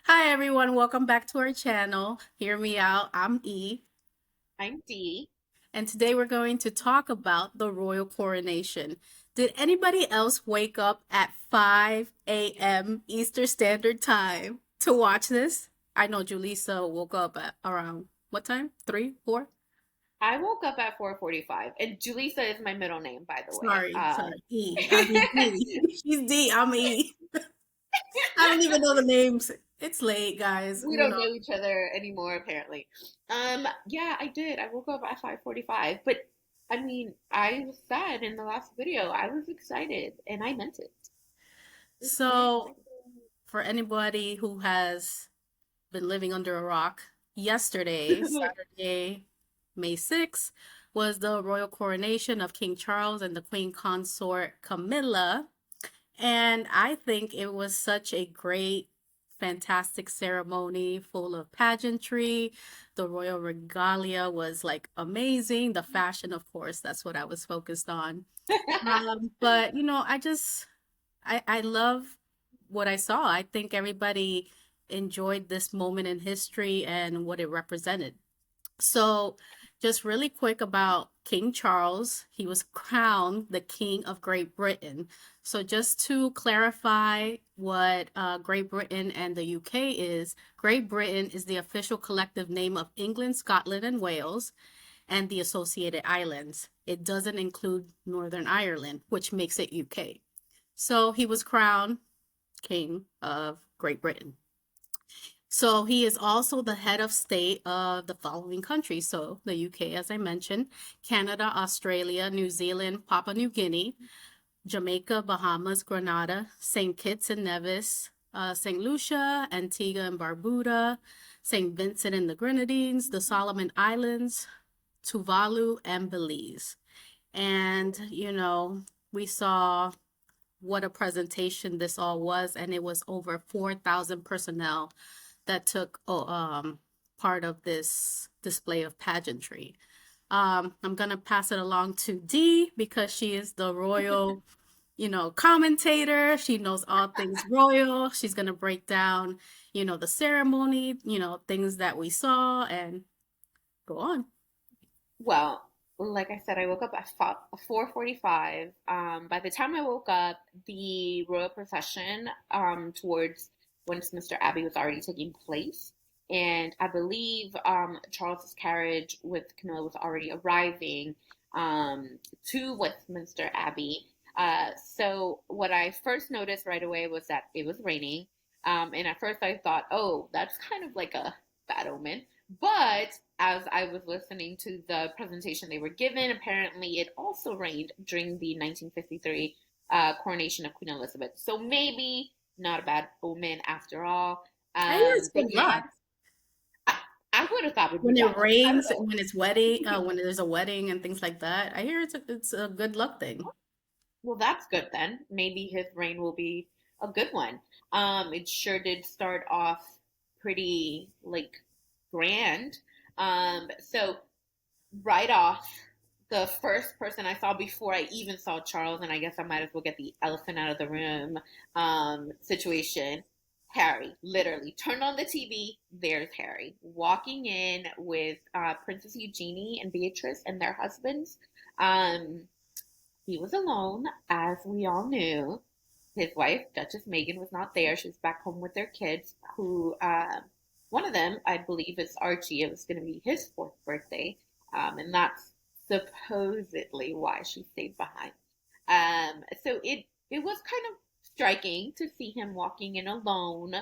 Hi everyone, welcome back to our channel. Hear me out. I'm E, I'm Dee. and today we're going to talk about the royal coronation. Did anybody else wake up at 5 a.m. Eastern Standard Time to watch this? I know Julissa woke up at around what time? 3, 4? I woke up at 4:45, and Julissa is my middle name, by the way. Sorry, E. I mean D. She's D, I'm E. I don't even know the names. It's late, guys. We don't know each other anymore, apparently. Yeah, I did. I woke up at 5:45, but I mean, I said in the last video, I was excited, and I meant it. I was very So, excited. for anybody who has been living under a rock. Yesterday, Saturday, May 6th, was the royal coronation of King Charles and the Queen Consort Camilla. And I think it was such a great, fantastic ceremony full of pageantry. The royal regalia was like amazing. The fashion, of course, that's what I was focused on. But I love what I saw. I think everybody enjoyed this moment in history and what it represented. So, just really quick about King Charles, he was crowned the King of Great Britain. So, just to clarify what Great Britain and the UK is, Great Britain is the official collective name of England, Scotland, and Wales, and the associated islands. It doesn't include Northern Ireland, which makes it UK. So, he was crowned King of Great Britain. So he is also the head of state of the following countries. So the UK, as I mentioned, Canada, Australia, New Zealand, Papua New Guinea, Jamaica, Bahamas, Grenada, St. Kitts and Nevis, St. Lucia, Antigua and Barbuda, St. Vincent and the Grenadines, the Solomon Islands, Tuvalu, and Belize. And, we saw what a presentation this all was, and it was over 4,000 personnel that took part of this display of pageantry. I'm gonna pass it along to Dee because she is the royal, commentator. She knows all things royal. She's gonna break down, the ceremony, things that we saw, and go on. Well, like I said, I woke up at 4:45. By the time I woke up, the royal procession towards Westminster Abbey was already taking place. And I believe Charles's carriage with Camilla was already arriving to Westminster Abbey. So what I first noticed right away was that it was raining. And at first I thought, oh, that's kind of like a bad omen. But as I was listening to the presentation they were given, apparently it also rained during the 1953 coronation of Queen Elizabeth. So maybe not a bad omen after all. I hear it's But good yeah, luck I, I would have thought it would be when bad it luck. I don't rains, know. when it's wedding, when there's a wedding and things like that. I hear it's a good luck thing. Well, that's good then. Maybe his reign will be a good one. It sure did start off pretty like grand. So right off, the first person I saw before I even saw Charles, and I guess I might as well get the elephant out of the room situation. Harry, literally, turn on the TV. There's Harry walking in with Princess Eugenie and Beatrice and their husbands. Um, he was alone, as we all knew. His wife, Duchess Megan, was not there. She was back home with their kids, who, one of them, I believe, is Archie. It was going to be his fourth birthday. And that's supposedly why she stayed behind. So it was kind of striking to see him walking in alone.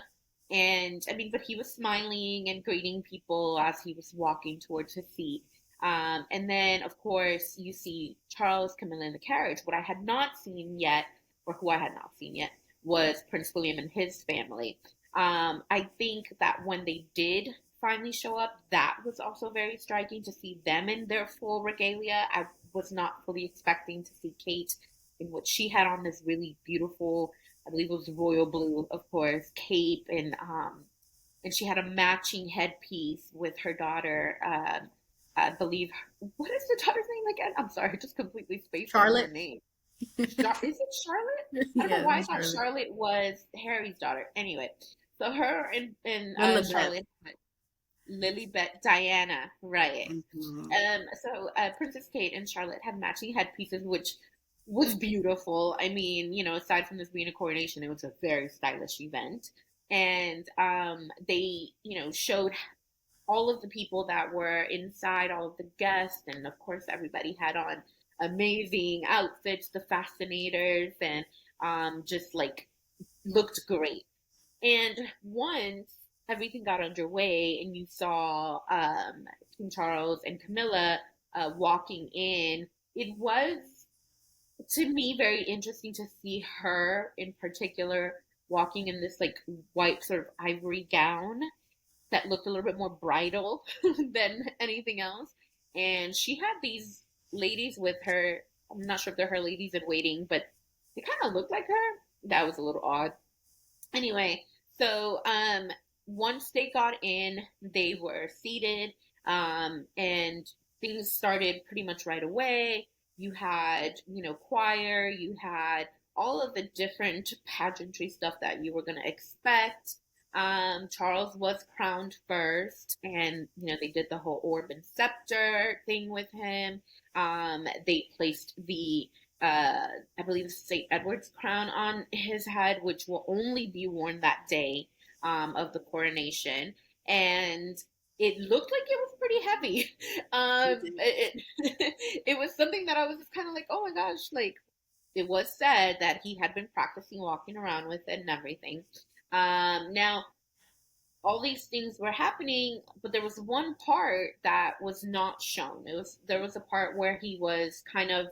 And I mean, but he was smiling and greeting people as he was walking towards his seat. And then, of course, you see Charles come in the carriage. What I had not seen yet, or who I had not seen yet, was Prince William and his family. I think that when they did finally show up, that was also very striking to see them in their full regalia. I was not fully expecting to see Kate in what she had on, this really beautiful, I believe it was royal blue, of course, cape, and she had a matching headpiece with her daughter. I believe, what is the daughter's name again? I'm sorry, I just completely spaced on her Charlotte? name. Is it Charlotte? I don't know Yeah, why I thought Charlotte. Charlotte was Harry's daughter. Anyway, So her and Lilibet. Charlotte, Lilibet Diana, right? Mhm. So Princess Kate and Charlotte had matching headpieces, which was beautiful. I mean, aside from this being a coronation, it was a very stylish event, and they, showed all of the people that were inside, all of the guests, and of course, everybody had on amazing outfits, the fascinators, and just like looked great. And once everything got underway and you saw King Charles and Camilla walking in, it was to me very interesting to see her in particular walking in this like white sort of ivory gown that looked a little bit more bridal than anything else. And she had these ladies with her. I'm not sure if they're her ladies in waiting, but they kind of looked like her. That was a little odd. Anyway, so once they got in, they were seated, and things started pretty much right away. You had, choir, you had all of the different pageantry stuff that you were going to expect. Charles was crowned first, and they did the whole orb and scepter thing with him. They placed the I believe St. Edward's crown on his head, which will only be worn that day of the coronation. And it looked like it was pretty heavy. It was something that I was just kind of like, oh my gosh, like it was said that he had been practicing walking around with it and everything. Now, all these things were happening, but there was one part that was not shown. There was a part where he was kind of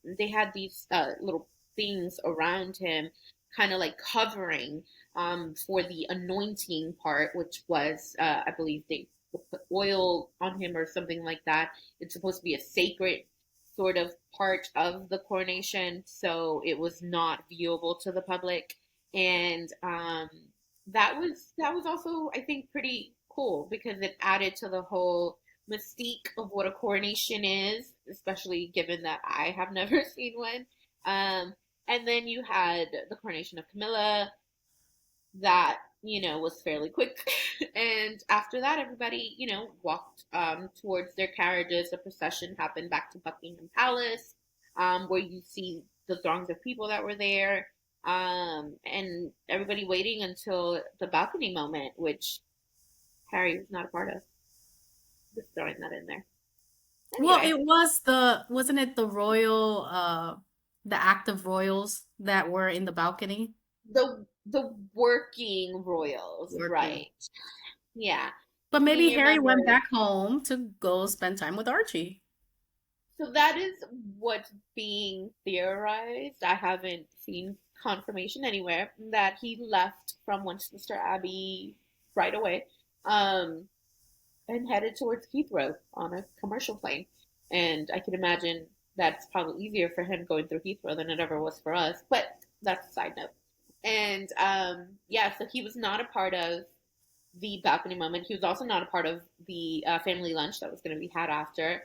they had these little things around him, kind of like covering for the anointing part, which was I believe they put oil on him or something like that. It's supposed to be a sacred sort of part of the coronation, so it was not viewable to the public. And that was also, I think, pretty cool because it added to the whole mystique of what a coronation is, especially given that I have never seen one. Um, and then you had the coronation of Camilla that was fairly quick, and after that, everybody walked towards their carriages. The procession happened back to Buckingham Palace, where you see the throngs of people that were there, and everybody waiting until the balcony moment, which Harry was not a part of. Just throwing that in there. Well, Anyway, it was wasn't it the active royals that were in the balcony the working royals, working? right? Yeah. But So maybe you Harry remember. went back home to go spend time with Archie. So that is what's being theorized. I haven't seen confirmation anywhere that he left from Westminster Abbey right away, um, and headed towards Heathrow on a commercial plane. And I can imagine that's probably easier for him going through Heathrow than it ever was for us. But that's a side note. And yeah, so he was not a part of the balcony moment. He was also not a part of the family lunch that was going to be had after,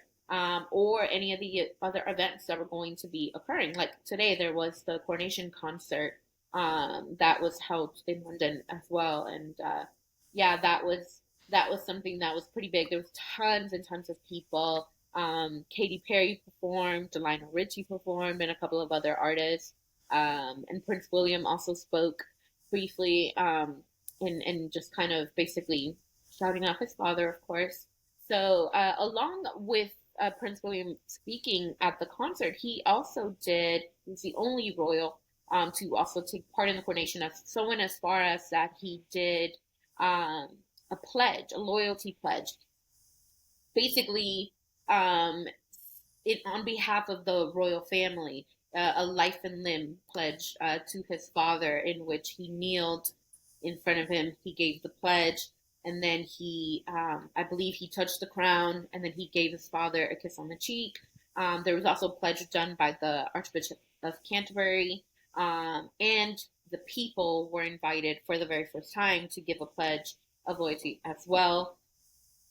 or any of the other events that were going to be occurring. Like today, there was the coronation concert that was held in London as well, and yeah, that was something that was pretty big. There was tons and tons of people. Katy Perry performed, Lionel Richie performed, and a couple of other artists. And Prince William also spoke briefly. And just kind of basically shouting out his father, of course. So, along with Prince William speaking at the concert, he also did, he was the only royal to also take part in the coronation, as so in as far as that he did um, a pledge, a loyalty pledge, basically um, it on behalf of the royal family, a life and limb pledge to his father, in which he kneeled in front of him. He gave the pledge, and then I believe, he touched the crown, and then he gave his father a kiss on the cheek. There was also a pledge done by the Archbishop of Canterbury, and the people were invited for the very first time to give a pledge of loyalty as well.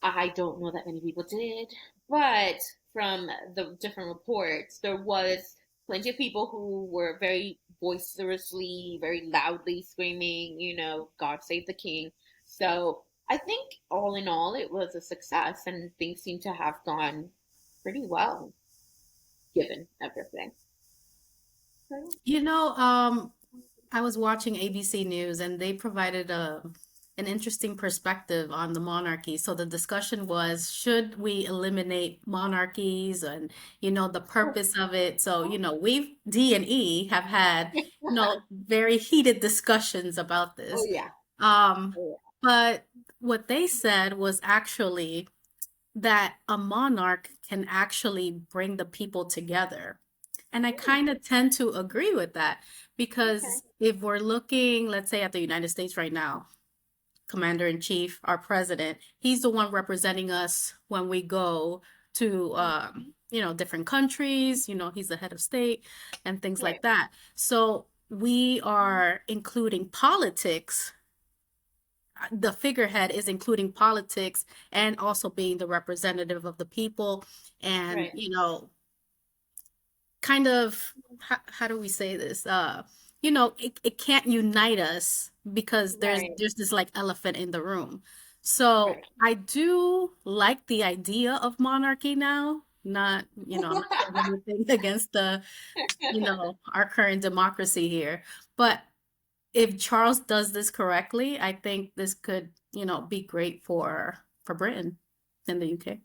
I don't know that many people did, but from the different reports, there was plenty of people who were very boisterously, very loudly screaming, God save the king. So I think all in all, it was a success and things seem to have gone pretty well given everything. So, You know, I was watching ABC News and they provided an interesting perspective on the monarchy. So the discussion was, should we eliminate monarchies and, the oh, purpose of it? So, D and E have had, very heated discussions about oh this. yeah. Um, Oh, but what they said was actually that a monarch can actually bring the people together. And I yeah. Hmm, kind of tend to agree with that okay. because if we're looking, let's say, at the United States right now, Commander in Chief, our president, he's the one representing us when we go to, Mhm. different countries, he's the head of state and things Right, like that. So we are including politics, the figurehead is including politics and also being the representative of the people and right, kind of how do we say this it can't unite us because there's right, there's this like elephant in the room. So right. I do like the idea of monarchy now. Not, I'm not saying anything against our current democracy here, but if Charles does this correctly, I think this could, be great for Britain and the UK.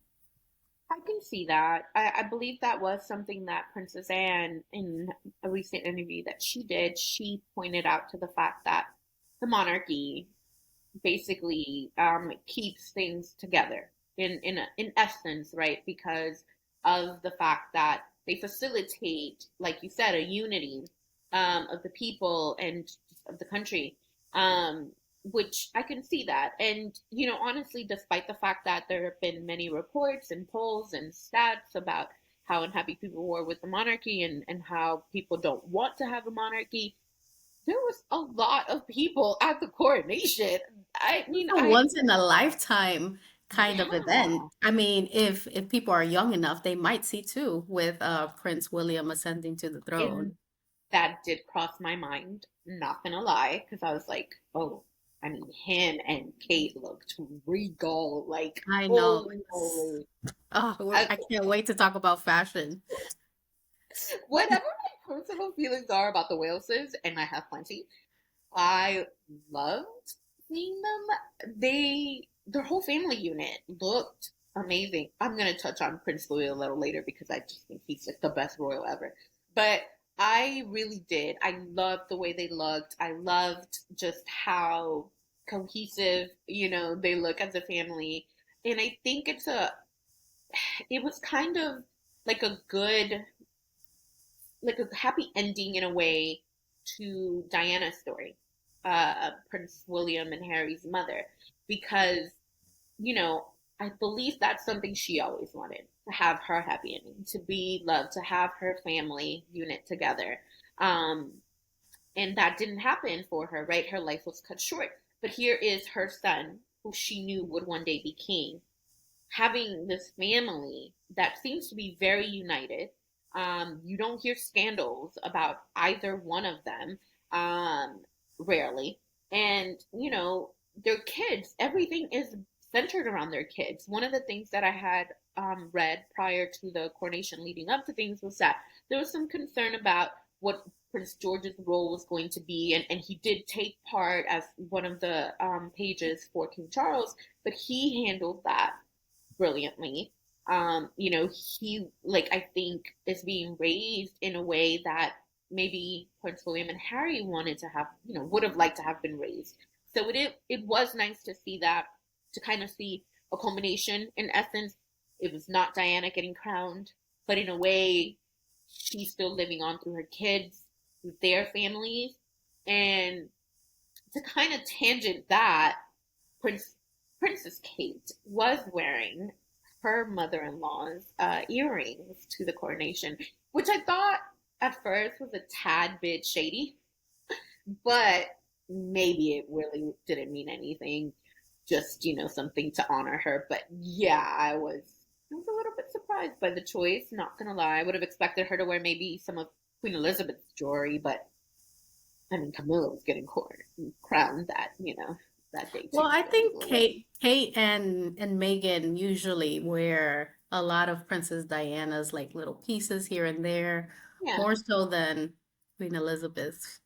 I can see that. I believe that was something that Princess Anne, in a recent interview that she did, she pointed out to the fact that the monarchy basically keeps things together in essence, right? Because of the fact that they facilitate, like you said, a unity of the people and of the country, um, which I can see that. And honestly, despite the fact that there have been many reports and polls and stats about how unhappy people were with the monarchy and how people don't want to have a monarchy, there was a lot of people at the coronation. I It's mean, a once in a lifetime kind of event. yeah, I mean, if people are young enough, they might see too with Prince William ascending to the and throne. that did cross my mind. Not gonna lie, because I was like, oh, I mean, him and Kate looked regal. Like, I know. holy moly! Oh, I, I can't wait to talk about fashion. whatever my personal feelings are about the Waleses, and I have plenty, I loved seeing them. Their whole family unit looked amazing. I'm gonna touch on Prince Louis a little later because I just think he's like the best royal ever. But I really did. I loved the way they looked. I loved just how cohesive, they look as a family. And I think it was kind of like a good, like a happy ending in a way to Diana's story, Prince William and Harry's mother, because you know I believe that's something she always wanted, to have her happy ending, to be loved, to have her family unit together, um, and that didn't happen for her. Right, her life was cut short. But here is her son, who she knew would one day be king, having this family that seems to be very united. You don't hear scandals about either one of them, um, rarely. And, their kids, everything is centered around their kids. One of the things that I had read prior to the coronation leading up to things was that there was some concern about what Prince George's role was going to be. And he did take part as one of the pages for King Charles, but he handled that brilliantly. He, like, I think is being raised in a way that maybe Prince William and Harry wanted to have, would have liked to have been raised. So it was nice to see that, to kind of see a culmination. In essence, it was not Diana getting crowned, but in a way, she's still living on through her kids, through their families, and to kind of tangent that, Prince Princess Kate was wearing her mother-in-law's earrings to the coronation, which I thought at first was a tad bit shady, but maybe it really didn't mean anything. Just something to honor her. But yeah, I was a little bit surprised by the choice. Not gonna lie, I would have expected her to wear maybe some of Queen Elizabeth's jewelry, but I mean, Camilla was getting crowned that, that day Well, too. I So it was a think little late. Kate and Megan usually wear a lot of Princess Diana's like little pieces here and there, Yeah. more so than Queen Elizabeth's.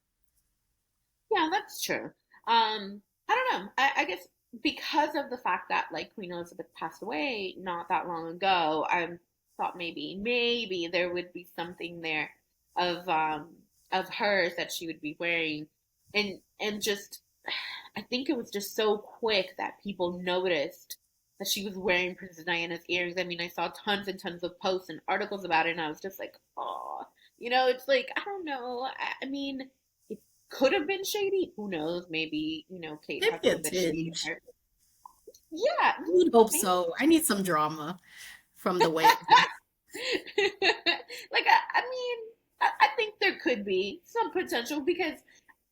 Yeah, that's true. I don't know. I guess because of the fact that like Queen Elizabeth passed away not that long ago, I thought maybe there would be something there of um of hers that she would be wearing, and just I think it was just so quick that people noticed that she was wearing Princess Diana's earrings. I mean, I saw tons and tons of posts and articles about it, and I was just like, oh, it's like I don't know. I mean could have been shady. Who knows? Maybe, Kate has a Maybe a little bit shady tinge. in her. Yeah, I would hope maybe. so. I need some drama from the Wales. Like, I mean, I think there could be some potential because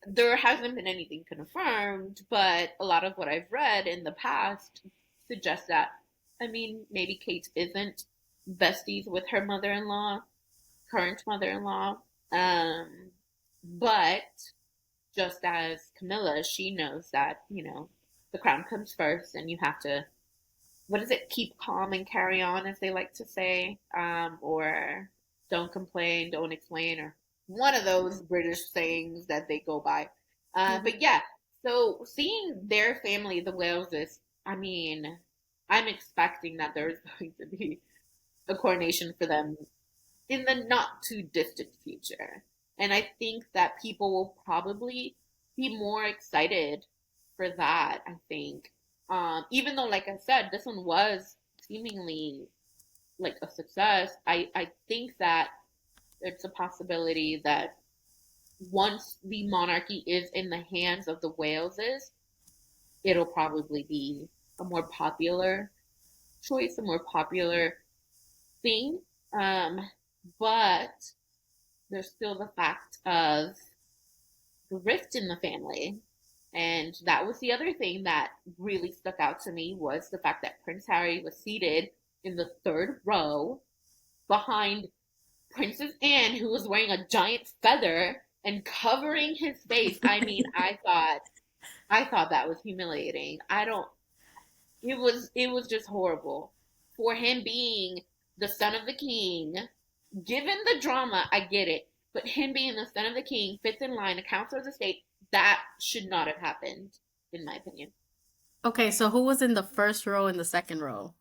there hasn't been anything confirmed, but a lot of what I've read in the past suggests that, I mean, maybe Kate isn't besties with her mother in law, current mother in law. Um, but just as Camilla, she knows that, the crown comes first and you have to, what is it, keep calm and carry on, as they like to say, or don't complain, don't explain, or one of those British sayings that they go by. Mhm. But yeah, so seeing their family, the Waleses, I mean, I'm expecting that there's going to be a coronation for them in the not too distant future. And I think that people will probably be more excited for that, I think. Even though, like I said, this one was seemingly like a success, I think that it's a possibility that once the monarchy is in the hands of the Waleses, it'll probably be a more popular choice, a more popular thing. But there's still the fact of the rift in the family. And that was the other thing that really stuck out to me was the fact that Prince Harry was seated in the third row behind Princess Anne, who was wearing a giant feather and covering his face. I mean, I thought that was humiliating. I don't it was just horrible. For him being the son of the king, given the drama, I get it. But him being the son of the king, fifth in line, a counselor of the state, that should not have happened, in my opinion. Okay, so who was in the first row and the second row?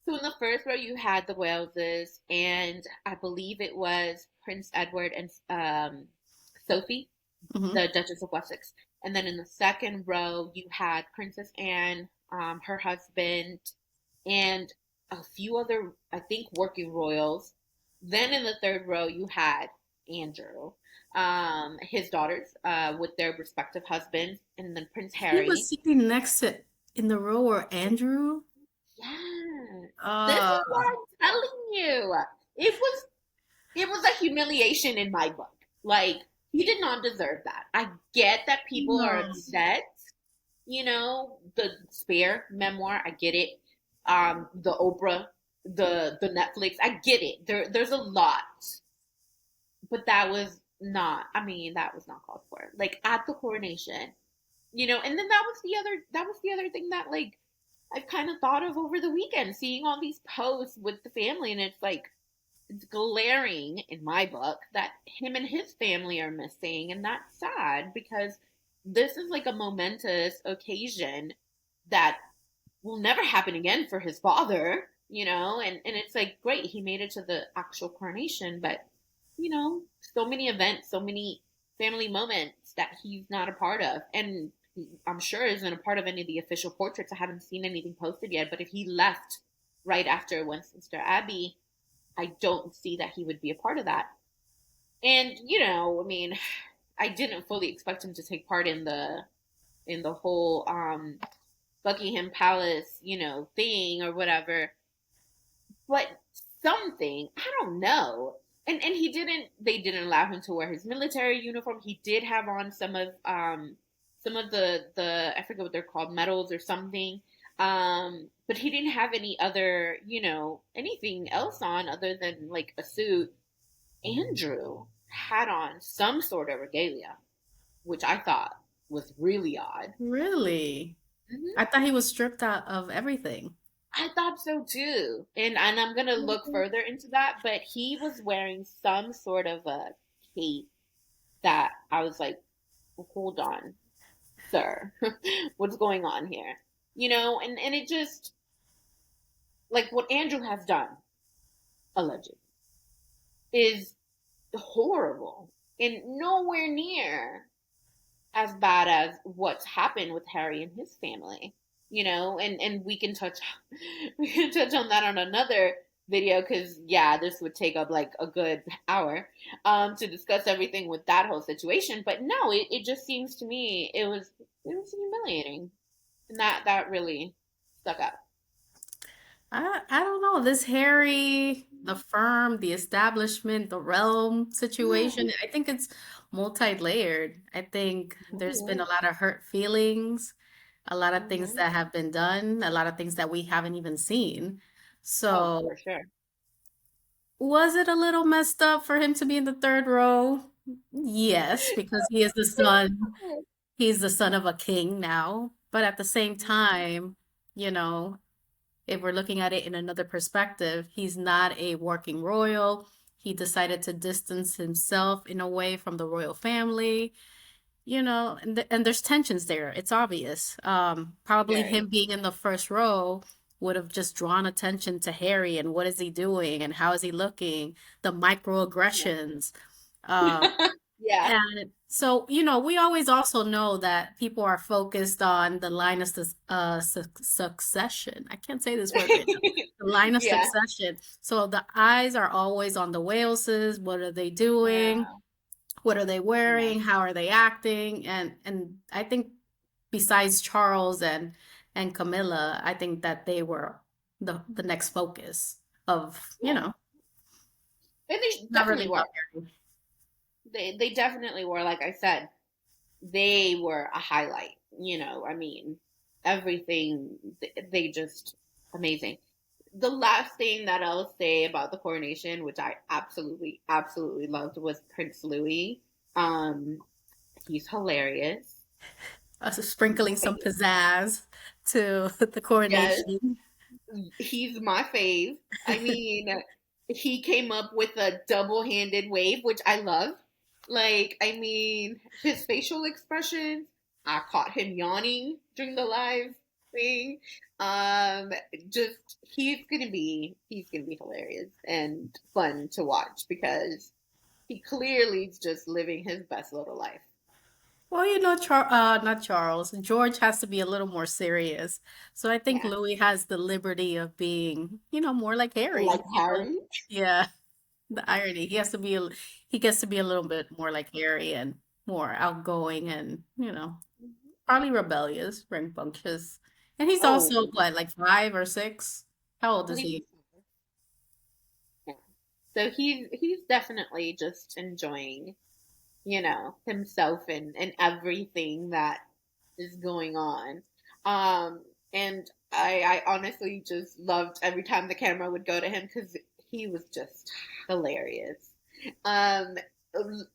So in the first row, you had the Waleses, and I believe it was Prince Edward and Sophie, Hmm. the Duchess of Wessex. And then in the second row, you had Princess Anne, her husband, and a few other, I think, working royals. Then in the third row, you had Andrew, his daughters, with their respective husbands, and then Prince He was Harry. sitting next to in the row where Andrew. Yes, this is Uh, what I'm telling you. It was it was a humiliation in my book. Like he did not deserve that. I get that people are no. upset. The Spare memoir, I get it. The Oprah, the Netflix, I get it. There's a lot, but that was not. I mean, that was not called for. Like at the coronation, and then that was the other thing that like I've kind of thought of over the weekend, seeing all these posts with the family, and it's like it's glaring in my book that him and his family are missing, and that's sad because this is like a momentous occasion that will never happen again for his father, and it's like great he made it to the actual coronation, but so many events, so many family moments that he's not a part of, and I'm sure isn't a part of any of the official portraits. I haven't seen anything posted yet, but if he left right after Westminster Abbey, I don't see that he would be a part of that. And I mean, I didn't fully expect him to take part in the whole Buckingham Palace, thing or whatever. But something, I don't know. And they didn't allow him to wear his military uniform. He did have on some of the I forget what they're called, medals or something. But he didn't have any other, anything else on other than like a suit. Andrew had on some sort of regalia. which I thought was really odd. Really? Mhm. I thought he was stripped out of everything. I thought so too. And I'm gonna look further into that, but he was wearing some sort of a cape that I was like, hold on, sir. What's going on here? And it just like what Andrew has done, allegedly, is horrible and nowhere near as bad as what's happened with Harry and his family. And we can touch we can touch on that on another video because yeah, this would take up like a good hour to discuss everything with that whole situation. But no, it just seems to me it was humiliating. And that really stuck out. I don't know. This Harry, the firm, the establishment, the realm situation, I think it's multi-layered. I think there's been a lot of hurt feelings, a lot of things Mm-hmm. that have been done, a lot of things that we haven't even seen. Oh, for So, sure. was it a little messed up for him to be in the third row? Yes, because he is the son. He's the son of a king now. But at the same time, you know, if we're looking at it in another perspective, he's not a working royal. He decided to distance himself in a way from the royal family, and there's tensions there. It's obvious. Probably Very. him being in the first row would have just drawn attention to Harry and what is he doing and how is he looking, the microaggressions. Um, Yeah. and so, we always also know that people are focused on the line of succession. I can't say this word right now. The line of Yeah. succession. So the eyes are always on the Waleses. What are they doing? Yeah. What are they Yeah. wearing? How are they acting? And I think besides Charles and Camilla, I think that they were the next focus of, Yeah. And they not definitely really were. about Harry. They definitely were. Like I said, they were a highlight. I mean, everything they just amazing. The last thing that I'll say about the coronation, which I absolutely, absolutely loved, was Prince Louis. Um, he's hilarious. Sprinkling some pizzazz to the Yes, coronation. he's my fave. I mean, he came up with a double-handed wave, which I love. Like, I mean, his facial expressions. I caught him yawning during the live thing. Um, just he's gonna be hilarious and fun to watch because he clearly is just living his best little life. Well, not Charles. George has to be a little more serious. So I think Yeah, Louis has the liberty of being, more like like Harry. Harry. Yeah, the irony. He gets to be a little bit more like Harry and more outgoing and, probably rebellious, rambunctious. And he's Oh, also what, like 5 or 6? How I old is believe he? he's yeah. So he's definitely just enjoying, himself and everything that is going on. And I honestly just loved every time the camera would go to him because he was just hilarious. Um,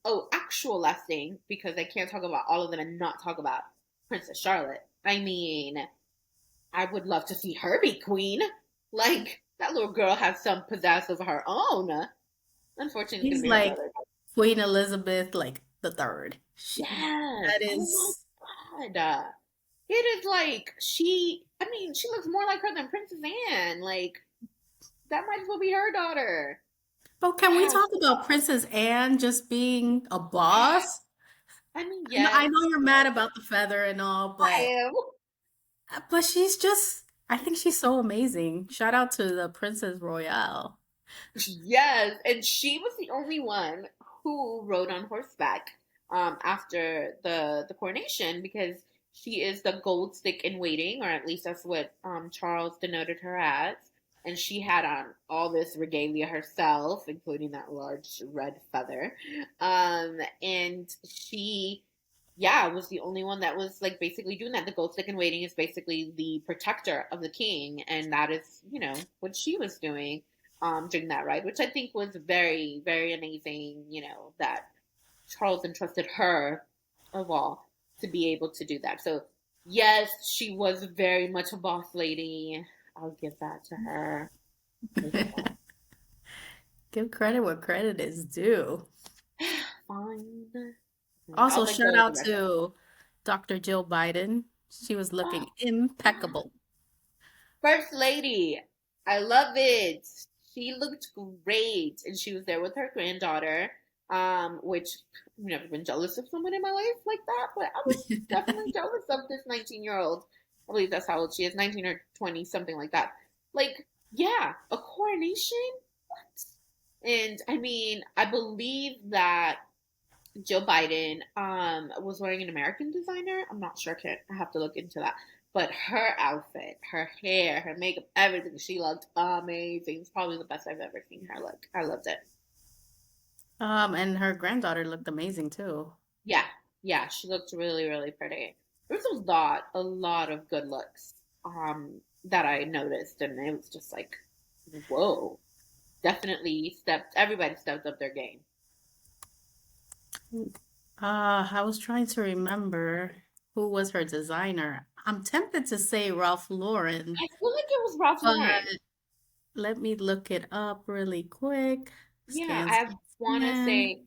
oh, actual last thing, because I can't talk about all of them and not talk about Princess Charlotte. I mean, I would love to see her be queen. Like, that little girl has some pizzazz of her own. Unfortunately, it's gonna He's be her like brother. Queen Elizabeth, like the third. Yes. That Oh is. my God. It is like I mean, she looks more like her than Princess Anne. Like, that might as well be her daughter. But can we Yes. talk about Princess Anne just being a boss? I mean, I yes, know you're mad about the feather and all, I but am. she's just, I think she's so amazing. Shout out to the Princess Royale. Yes, and she was the only one who rode on horseback after the coronation because she is the gold stick in waiting, or at least that's what Charles denoted her as. And she had on all this regalia herself, including that large red feather. And she, yeah, was the only one that was like basically doing that. The gold stick in waiting is basically the protector of the king, and that is, what she was doing during that ride, which I think was very, very amazing, that Charles entrusted her of all to be able to do that. So yes, she was very much a boss lady. I'll give that to her. I'll give that. Give credit where credit is due. Fine. Also, I'll like shout the out rest. to Dr. Jill Biden. She was looking impeccable. First lady. I love it. She looked great. And she was there with her granddaughter, which I've never been jealous of someone in my life like that, but I was definitely jealous of this 19-year-old. I believe that's how old she is, 19 or 20, something like that. Like, yeah, a coronation? What? And I mean, I believe that Joe Biden was wearing an American designer. I'm not sure. Can't I have to look into that. But her outfit, her hair, her makeup, everything, she looked amazing. It's probably the best I've ever seen her look. I loved it. And her granddaughter looked amazing too. Yeah, yeah, she looked really, really pretty. There was a lot of good looks that I noticed, and it was just like, whoa, definitely everybody stepped up their game. I was trying to remember who was her designer. I'm tempted to say Ralph Lauren, I feel like it was Ralph but Lauren. let me look it up really quick. Yeah, Scan, I scan, want to scan. say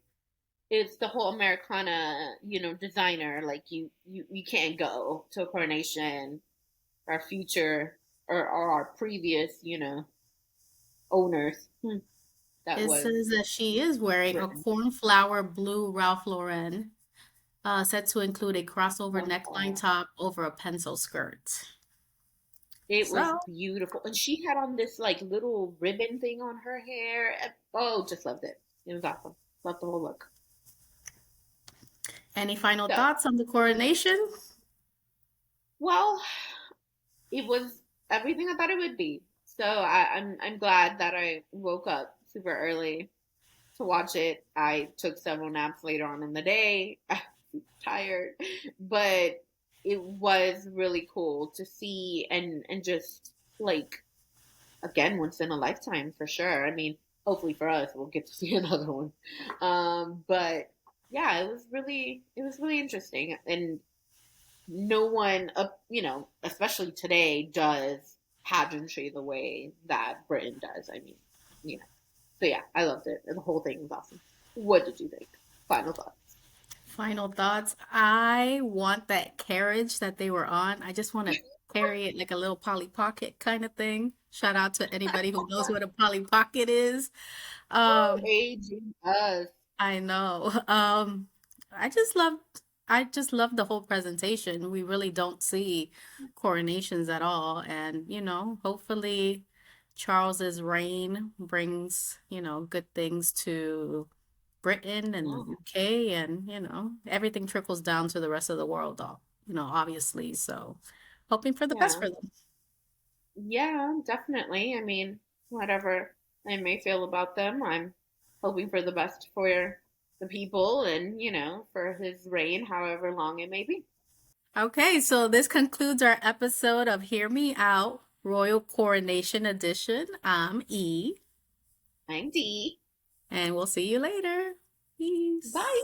it's the whole Americana, designer. Like you can't go to a coronation, our future or our previous, owners. That It was says that she is wearing a written. cornflower blue Ralph Lauren, set to include a crossover neckline Oh, top over a pencil skirt. it was So, beautiful, and she had on this like little ribbon thing on her hair. Oh, just loved it. It was awesome. Loved the whole look. any final So, thoughts on the coronation? well, it was everything I thought it would be. So I'm glad that I woke up super early to watch it. I took several naps later on in the day. I was tired, but it was really cool to see and just like again once in a lifetime for sure. I mean, hopefully for us we'll get to see another one. But yeah, it was really interesting and no one especially today does pageantry the way that Britain does. I mean, you know. So yeah, I loved it. The whole thing was awesome. What did you think? Final thoughts. Final thoughts. I want that carriage that they were on. I just want to carry it like a little Polly Pocket kind of thing. Shout out to anybody who knows what a Polly Pocket is. Um, Aging us. I know. I just loved I just loved the whole presentation. We really don't see coronations at all. And, hopefully Charles's reign brings, good things to Britain and the Yeah, UK and, everything trickles down to the rest of the world, obviously. So hoping for the best yeah, for them. yeah, definitely. I mean, whatever I may feel about them, I'm hoping for the best for the people and, for his reign, however long it may be. Okay, so this concludes our episode of Hear Me Out, Royal Coronation Edition. I'm E, I'm Dee. and we'll see you later. Peace. Bye.